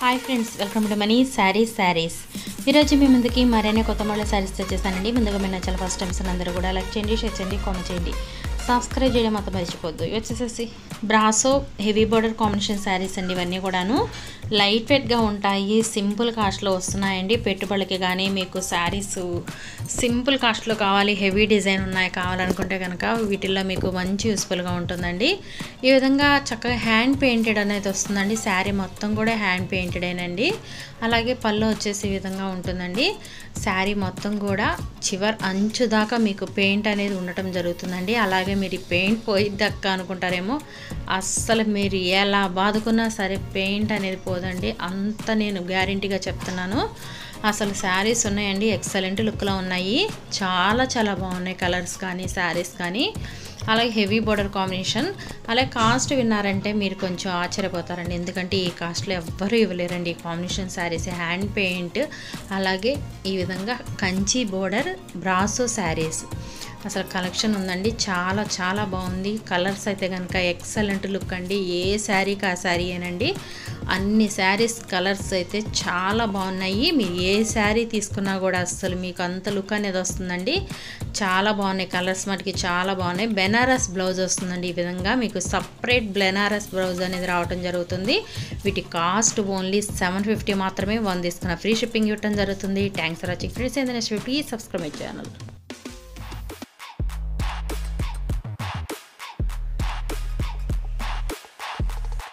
Hi friends, welcome to money saris. ఈరోజు మీ ముందుకి మరైనా కొత్త మోడల్ శారీస్ తెచ్చేసానండి. ముందుగా మీరు నచ్చిన ఫస్ట్ టైమ్స్ అందరూ కూడా లైక్ చేయండి, షేర్ చేయండి, కామెంట్ చేయండి, సబ్స్క్రైబ్ చేయడం మాత్రం మర్చిపోద్దు. ఇవి వచ్చేసేసి brasso heavy border combination saris అండి. ఇవన్నీ కూడాను లైట్ వెయిట్గా ఉంటాయి, సింపుల్ కాస్ట్లో వస్తున్నాయండి. పెట్టుబడికి కానీ మీకు శారీస్ సింపుల్ కాస్ట్లో కావాలి, హెవీ డిజైన్ ఉన్నాయి కావాలనుకుంటే కనుక వీటిల్లో మీకు మంచి యూస్ఫుల్గా ఉంటుందండి. ఈ విధంగా చక్కగా హ్యాండ్ పెయింటెడ్ అనేది వస్తుందండి. శారీ మొత్తం కూడా హ్యాండ్ పెయింటెడేనండి. అలాగే పళ్ళు వచ్చేసి ఈ విధంగా ఉంటుందండి. శారీ మొత్తం కూడా చివరి అంచు దాకా మీకు పెయింట్ అనేది ఉండటం జరుగుతుందండి. అలాగే మీరు ఈ పెయింట్ పోయిద్దక్క అనుకుంటారేమో, అస్సలు మీరు ఎలా బాదుకున్నా సరే పెయింట్ అనేది పోదండి. అంత నేను గ్యారెంటీగా చెప్తున్నాను. అసలు శారీస్ ఉన్నాయండి, ఎక్సలెంట్ లుక్లో ఉన్నాయి, చాలా చాలా బాగున్నాయి కలర్స్ కానీ శారీస్ కానీ. అలాగే హెవీ బోర్డర్ కాంబినేషన్. అలాగే కాస్ట్ విన్నారంటే మీరు కొంచెం ఆశ్చర్యపోతారండి, ఎందుకంటే ఈ కాస్ట్లో ఎవ్వరూ ఇవ్వలేరండి. ఈ కాంబినేషన్ శారీస్ హ్యాండ్ పెయింట్, అలాగే ఈ విధంగా కంచి బోర్డర్ బ్రాసో శారీస్. అసలు కలెక్షన్ ఉందండి, చాలా చాలా బాగుంది. కలర్స్ అయితే కనుక ఎక్సలెంట్ లుక్ అండి. ఏ శారీకి ఆ శారీ ఏనండి, అన్ని శారీస్ కలర్స్ అయితే చాలా బాగున్నాయి. మీరు ఏ శారీ తీసుకున్నా కూడా అసలు మీకు అంత లుక్ అనేది వస్తుందండి. చాలా బాగున్నాయి కలర్స్, మటుకి చాలా బాగున్నాయి. బెనారస్ బ్లౌజ్ వస్తుందండి. ఈ విధంగా మీకు సపరేట్ బెనారస్ బ్లౌజ్ అనేది రావడం జరుగుతుంది. వీటి కాస్ట్ ఓన్లీ 750 మాత్రమే. 1 తీసుకున్న ఫ్రీ షిప్పింగ్ ఇవ్వడం జరుగుతుంది. Thanks for watching friends. Please subscribe my channel.